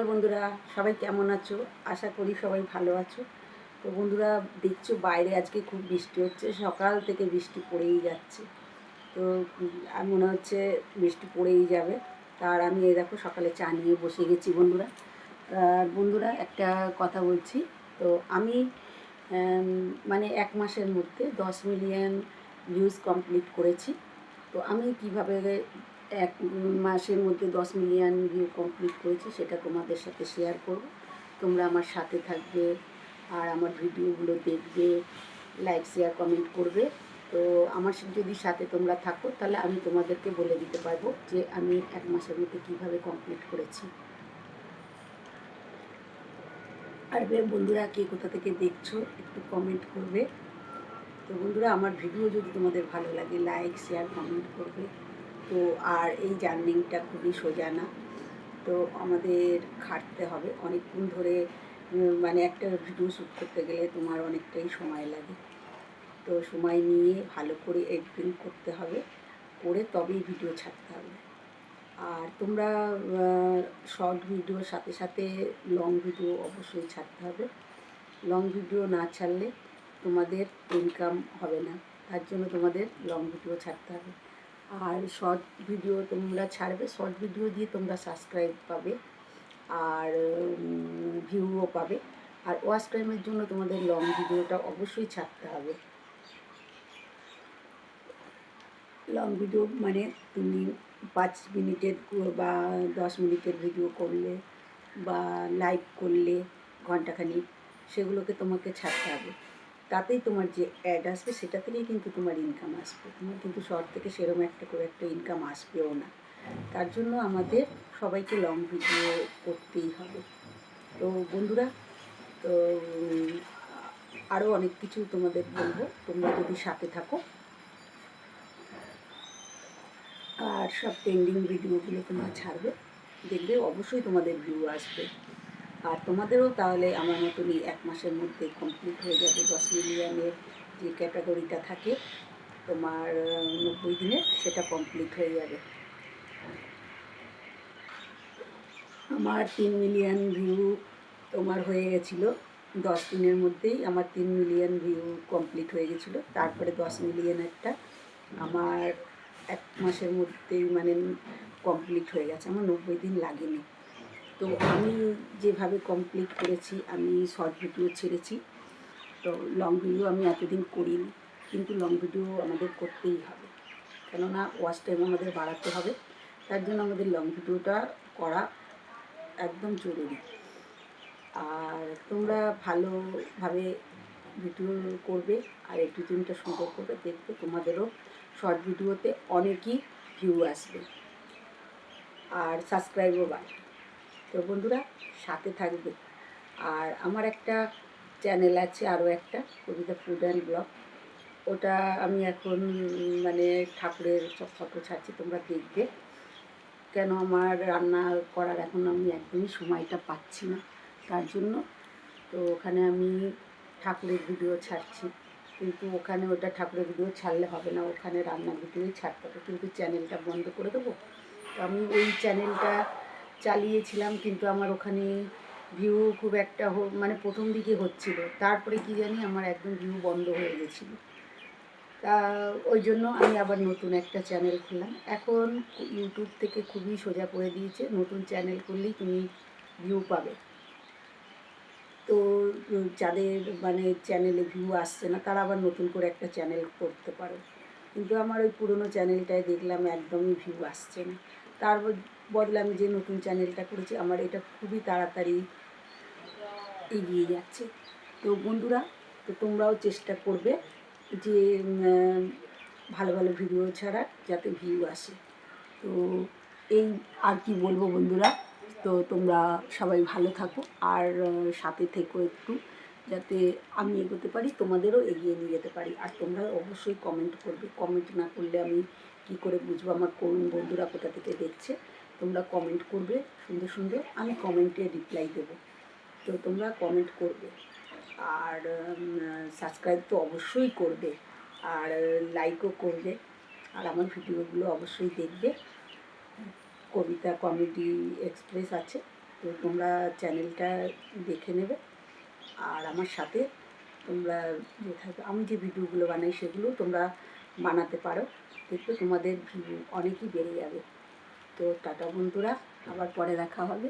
বন্ধুরা, সবাই কেমন আছো? আশা করি সবাই ভালো আছো। তো বন্ধুরা, দেখছো বাইরে আজকে খুব বৃষ্টি হচ্ছে, সকাল থেকে বৃষ্টি পড়েই যাচ্ছে। তো আর মনে হচ্ছে বৃষ্টি পড়েই যাবে। তার আমি এই দেখো সকালে চা নিয়ে বসে গেছি বন্ধুরা। বন্ধুরা, একটা কথা বলছি। তো আমি মানে 1 মাসের মধ্যে 10 মিলিয়ন ভিউজ কমপ্লিট করেছি। তো আমি কিভাবে 1 মাসের মধ্যে 10 মিলিয়ন ভিউ কমপ্লিট করেছি সেটা তোমাদের সাথে শেয়ার করব। তোমরা আমার সাথে থাকবে আর আমার ভিডিওগুলো দেখবে, লাইক শেয়ার কমেন্ট করবে। তো আমার যদি সাথে তোমরা থাকো তাহলে আমি তোমাদেরকে বলে দিতে পারবো যে আমি 1 মাসের মধ্যে কীভাবে কমপ্লিট করেছি। আর বন্ধুরা, কে কোথা থেকে দেখছো একটু কমেন্ট করবে। তো বন্ধুরা, আমার ভিডিও যদি তোমাদের ভালো লাগে লাইক শেয়ার কমেন্ট করবে। তো আর এই জার্নিংটা খুবই সোজা না। তো আমাদের খাটতে হবে অনেকক্ষণ ধরে। মানে একটা ভিডিও শ্যুট করতে গেলে তোমার অনেকটাই সময় লাগে। তো সময় নিয়ে ভালো করে এডিটিং করতে হবে, করে তবেই ভিডিও ছাড়তে হবে। আর তোমরা শর্ট ভিডিওর সাথে সাথে লং ভিডিও অবশ্যই ছাড়তে হবে। লং ভিডিও না ছাড়লে তোমাদের ইনকাম হবে না, তার জন্য তোমাদের লং ভিডিও ছাড়তে হবে। আর শর্ট ভিডিও তোমরা ছাড়বে, শর্ট ভিডিও দিয়ে তোমরা সাবস্ক্রাইব পাবে আর ভিউও পাবে। আর ওয়াচ টাইমের জন্য তোমাদের লং ভিডিওটা অবশ্যই ছাড়তে হবে। লং ভিডিও মানে তুমি 5 মিনিটের বা 10 মিনিটের ভিডিও করলে বা লাইভ করলে ঘন্টাখানিক, সেগুলোকে তোমাকে ছাড়তে হবে। তাতেই তোমার যে অ্যাড আসবে সেটা থেকেই কিন্তু তোমার ইনকাম আসবে। তোমার কিন্তু শর্ট থেকে সেরকম একটা করে একটা ইনকাম আসবেও না। তার জন্য আমাদের সবাইকে লং ভিডিও করতেই হবে। তো বন্ধুরা, তো আরও অনেক কিছু তোমাদের বলবো, তোমরা যদি সাথে থাকো। আর সব ট্রেন্ডিং ভিডিওগুলো তোমরা ছাড়বে, দেখবে অবশ্যই তোমাদের ভিউ আসবে। আর তোমাদেরও তাহলে আমার মতনই 1 মাসের মধ্যে কমপ্লিট হয়ে যাবে 10 মিলিয়নের যে ক্যাটাগরিটা থাকে তোমার 90 দিনে, সেটা কমপ্লিট হয়ে যাবে। আমার 3 মিলিয়ন ভিউ তোমার হয়ে গেছিলো 10 দিনের মধ্যেই। আমার 3 মিলিয়ন ভিউ কমপ্লিট হয়ে গেছিলো। তারপরে 10 মিলিয়নেরটা আমার 1 মাসের মধ্যেই মানে কমপ্লিট হয়ে গেছে, আমার 90 দিন লাগেনি। তো আমি যেভাবে কমপ্লিট করেছি, আমি শর্ট ভিডিও ছেড়েছি। তো লং ভিডিও আমি এতদিন করিনি, কিন্তু লং ভিডিও আমাদের করতেই হবে, কেননা ওয়াচ টাইম আমাদের বাড়াতে হবে। তার জন্য আমাদের লং ভিডিওটা করা একদম জরুরি। আর তোমরা ভালোভাবে ভিডিও করবে আর এডিটিংটা সুন্দর করবে, দেখবে তোমাদেরও শর্ট ভিডিওতে অনেকই ভিউ আসবে আর সাবস্ক্রাইবও বাড়বে। তো বন্ধুরা, সাথে থাকবে। আর আমার একটা চ্যানেল আছে, আরও একটা কবিতা ফুড অ্যান্ড ব্লগ। ওটা আমি এখন মানে ঠাকুরের সব ফটো ছাড়ছি, তোমরা দেখবে। কেন আমার রান্না করার এখন আমি একদমই সময়টা পাচ্ছি না, তার জন্য। তো ওখানে আমি ঠাকুরের ভিডিও ছাড়ছি, কিন্তু ওখানে ওটা ঠাকুরের ভিডিও ছাড়লে হবে না, ওখানে রান্নার ভিডিওই ছাড়তে হবে। কিন্তু চ্যানেলটা বন্ধ করে দেবো। তো আমি ওই চ্যানেলটা চালিয়েছিলাম, কিন্তু আমার ওখানে ভিউ খুব একটা মানে প্রথম দিকে হচ্ছিল, তারপরে কি জানি আমার একদম ভিউ বন্ধ হয়ে গেছিলো। তা ওই জন্য আমি আবার নতুন একটা চ্যানেল খুললাম। এখন ইউটিউব থেকে খুবই সোজা করে দিয়েছে, নতুন চ্যানেল করলেই তুমি ভিউ পাবে। তো যাদের মানে চ্যানেলে ভিউ আসছে না, তারা আবার নতুন করে একটা চ্যানেল করতে পারো। কিন্তু আমার ওই পুরনো চ্যানেলটায় দেখলাম একদমই ভিউ আসছে না। তার বদলে আমি যে নতুন চ্যানেলটা করেছি, আমার এটা খুবই তাড়াতাড়ি এগিয়ে যাচ্ছে। তো বন্ধুরা, তো তোমরাও চেষ্টা করবে যে ভালো ভালো ভিডিও ছাড়া, যাতে ভিউ আসে। তো এই আর কি বলবো বন্ধুরা। তো তোমরা সবাই ভালো থাকো আর সাথে থেকো একটু, যাতে আমি এগোতে পারি, তোমাদেরও এগিয়ে নিয়ে যেতে পারি। আর তোমরা অবশ্যই কমেন্ট করবে, কমেন্ট না করলে আমি কি করে বুঝবো আমার কোন বন্ধুরা কোথা থেকে দেখছে। তোমরা কমেন্ট করবে সুন্দর সুন্দর, আমি কমেন্টে রিপ্লাই দেবো। তো তোমরা কমেন্ট করবে আর সাবস্ক্রাইব তো অবশ্যই করবে আর লাইকও করবে। আর আমার ভিডিওগুলো অবশ্যই দেখবে। কবিতা কমেডি এক্সপ্রেস আছে, তো তোমরা চ্যানেলটা দেখে নেবে, আর আমার সাথে তোমরা যে থাকবে, আমি যে ভিডিওগুলো বানাই সেগুলো তোমরা বানাতে পারো, দেখবে তোমাদের ভিউ অনেকই বেড়ে যাবে। তো টাটা বন্ধুরা, আবার পরে দেখা হবে।